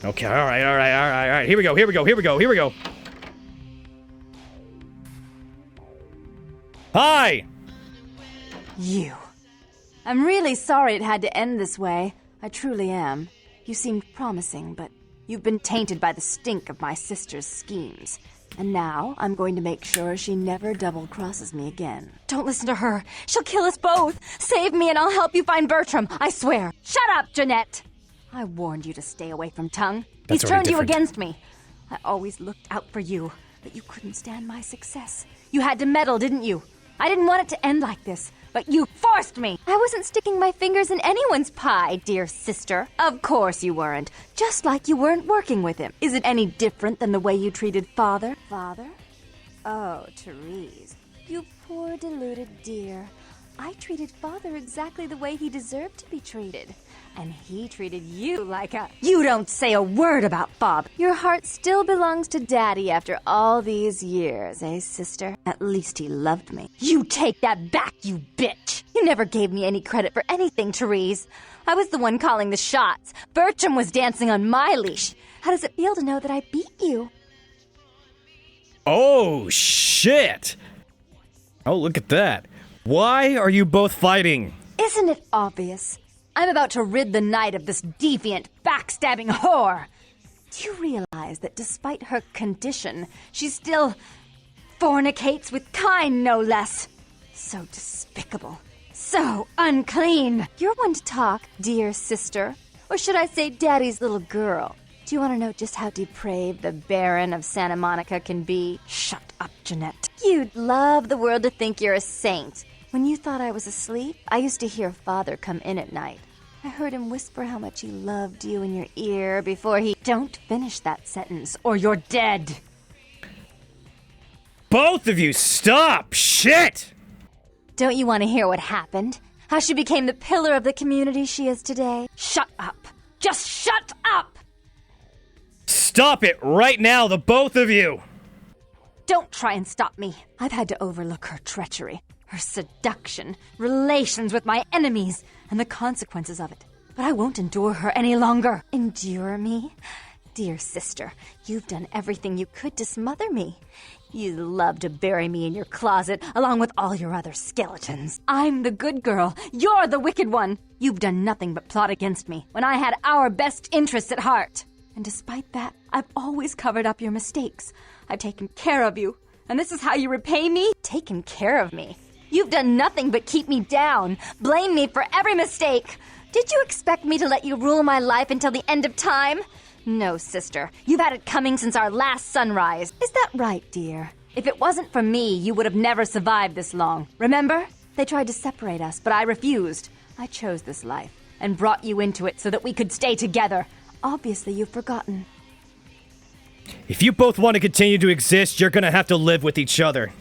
Okay, alright. Here we go. Hi! You. I'm really sorry it had to end this way. I truly am. You seemed promising, but you've been tainted by the stink of my sister's schemes. And now I'm going to make sure she never double-crosses me again. Don't listen to her. She'll kill us both. Save me and I'll help you find Bertram. I swear. Shut up, Jeanette! I warned you to stay away from Tung. That's He's already turned you different. against me. I always looked out for you, but you couldn't stand my success. You had to meddle, didn't you? I didn't want it to end like this, but you forced me! I wasn't sticking my fingers in anyone's pie, dear sister. Of course you weren't. Just like you weren't working with him. Is it any different than the way you treated Father? Father? Oh, Therese. You poor deluded dear. I treated Father exactly the way he deserved to be treated. And he treated you like a... You don't say a word about Bob. Your heart still belongs to Daddy after all these years, eh, sister? At least he loved me. You take that back, you bitch! You never gave me any credit for anything, Therese. I was the one calling the shots. Bertram was dancing on my leash. How does it feel to know that I beat you? Oh, shit! Oh, look at that. Why are you both fighting? Isn't it obvious? I'm about to rid the night of this deviant, backstabbing whore. Do you realize that despite her condition, she still fornicates with Kyne, no less? So despicable. So unclean. You're one to talk, dear sister. Or should I say Daddy's little girl? Do you want to know just how depraved the Baron of Santa Monica can be? Shut up, Jeanette. You'd love the world to think you're a saint. When you thought I was asleep, I used to hear Father come in at night. I heard him whisper how much he loved you in your ear before he... Don't finish that sentence, or you're dead! Both of you, stop! Shit! Don't you want to hear what happened? How she became the pillar of the community she is today? Shut up! Just shut up! Stop it right now, the both of you! Don't try and stop me. I've had to overlook her treachery, her seduction, relations with my enemies, and the consequences of it. But I won't endure her any longer. Endure me? Dear sister, you've done everything you could to smother me. You love to bury me in your closet, along with all your other skeletons. I'm the good girl. You're the wicked one. You've done nothing but plot against me, when I had our best interests at heart. And despite that, I've always covered up your mistakes. I've taken care of you. And this is how you repay me? Taken care of me. You've done nothing but keep me down, blame me for every mistake. Did you expect me to let you rule my life until the end of time? No, sister. You've had it coming since our last sunrise. Is that right, dear? If it wasn't for me, you would have never survived this long. Remember? They tried to separate us, but I refused. I chose this life and brought you into it so that we could stay together. Obviously, you've forgotten. If you both want to continue to exist, you're gonna have to live with each other.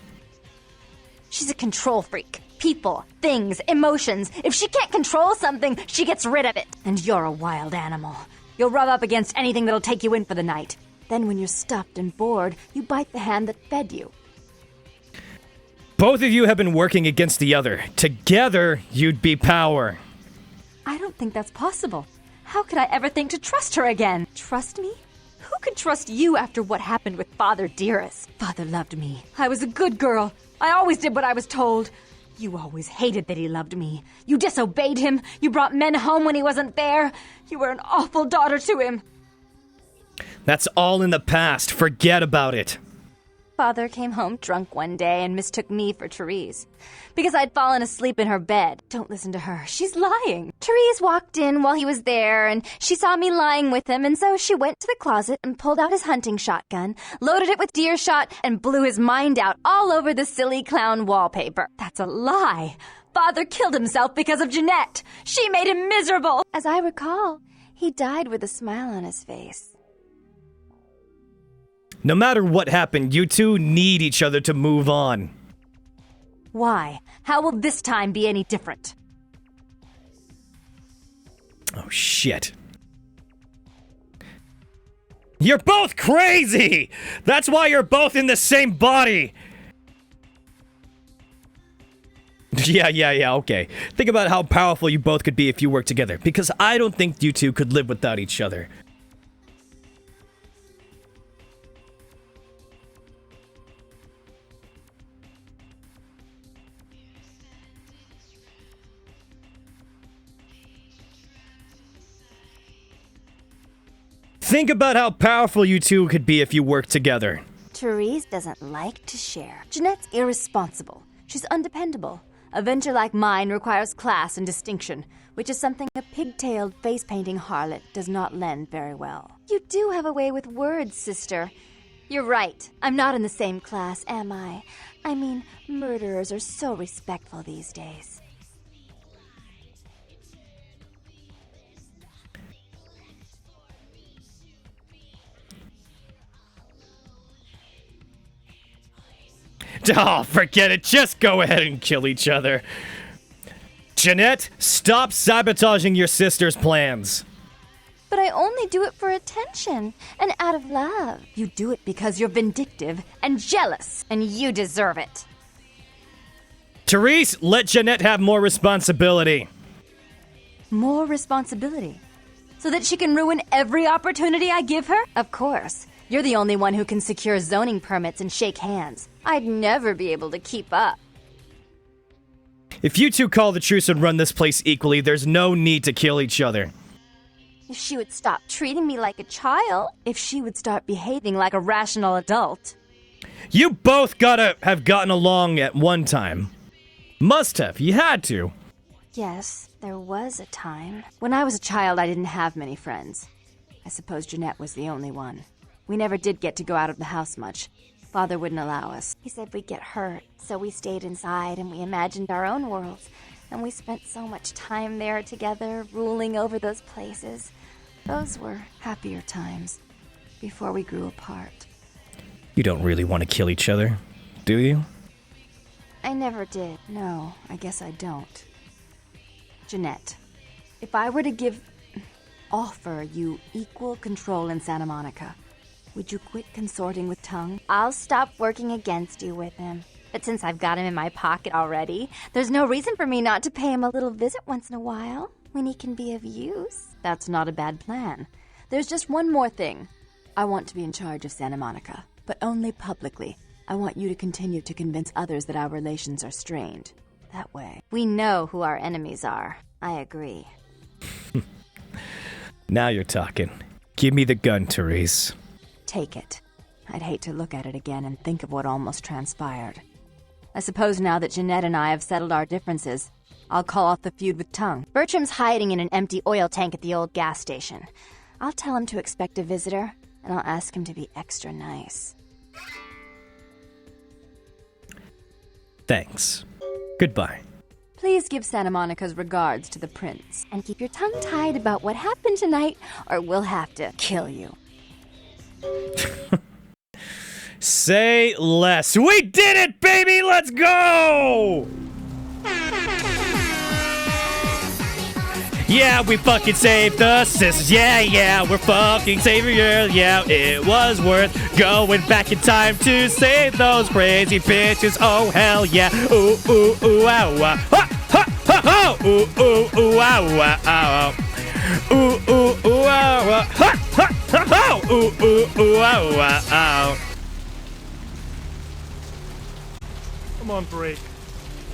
She's a control freak. People, things, emotions. If she can't control something, she gets rid of it. And you're a wild animal. You'll rub up against anything that'll take you in for the night. Then when you're stuffed and bored, you bite the hand that fed you. Both of you have been working against the other. Together, you'd be power. I don't think that's possible. How could I ever think to trust her again? Trust me? Who could trust you after what happened with Father Dearest? Father loved me. I was a good girl. I always did what I was told. You always hated that he loved me. You disobeyed him. You brought men home when he wasn't there. You were an awful daughter to him. That's all in the past. Forget about it. Father came home drunk one day and mistook me for Therese. Because I'd fallen asleep in her bed. Don't listen to her. She's lying. Therese walked in while he was there, and she saw me lying with him, and so she went to the closet and pulled out his hunting shotgun, loaded it with deer shot, and blew his mind out all over the silly clown wallpaper. That's a lie. Father killed himself because of Jeanette. She made him miserable. As I recall, he died with a smile on his face. No matter what happened, you two need each other to move on. Why? How will this time be any different? Oh, shit. You're both crazy! That's why you're both in the same body! Yeah, okay. Think about how powerful you both could be if you worked together, because I don't think you two could live without each other. Think about how powerful you two could be if you worked together. Therese doesn't like to share. Jeanette's irresponsible. She's undependable. A venture like mine requires class and distinction, which is something a pigtailed face-painting harlot does not lend very well. You do have a way with words, sister. You're right. I'm not in the same class, am I? I mean, murderers are so respectful these days. Oh, forget it. Just go ahead and kill each other. Jeanette, stop sabotaging your sister's plans. But I only do it for attention and out of love. You do it because you're vindictive and jealous, and you deserve it. Therese, let Jeanette have more responsibility. More responsibility? So that she can ruin every opportunity I give her? Of course. You're the only one who can secure zoning permits and shake hands. I'd never be able to keep up. If you two call the truce and run this place equally, there's no need to kill each other. If she would stop treating me like a child, if she would start behaving like a rational adult. You both gotta have gotten along at one time. Must have. You had to. Yes, there was a time. When I was a child, I didn't have many friends. I suppose Jeanette was the only one. We never did get to go out of the house much. Father wouldn't allow us. He said we'd get hurt, so we stayed inside and we imagined our own worlds. And we spent so much time there together, ruling over those places. Those were happier times, before we grew apart. You don't really want to kill each other, do you? I never did. No, I guess I don't. Jeanette, if I were to offer you equal control in Santa Monica, would you quit consorting with Tongue? I'll stop working against you with him. But since I've got him in my pocket already, there's no reason for me not to pay him a little visit once in a while, when he can be of use. That's not a bad plan. There's just one more thing. I want to be in charge of Santa Monica, but only publicly. I want you to continue to convince others that our relations are strained. That way, we know who our enemies are. I agree. Now you're talking. Give me the gun, Therese. Take it. I'd hate to look at it again and think of what almost transpired. I suppose now that Jeanette and I have settled our differences, I'll call off the feud with Tongue. Bertram's hiding in an empty oil tank at the old gas station. I'll tell him to expect a visitor, and I'll ask him to be extra nice. Thanks. Goodbye. Please give Santa Monica's regards to the prince, and keep your tongue tied about what happened tonight, or we'll have to kill you. Say less. We did it, baby! Let's go! Yeah, we fucking saved the sisters. Yeah, we're fucking saviors. Yeah, it was worth going back in time to save those crazy bitches. Oh, hell yeah. Ooh, ooh, ooh, ow, ow. Ha, ha, ha, ha. Ooh, ooh, ooh, ow, ow, ow. Ooh, ooh, ooh, ow, ow. Ha, ha, ha, ha. Ooh, ooh, ooh, ow, ow, ow. I'm on break.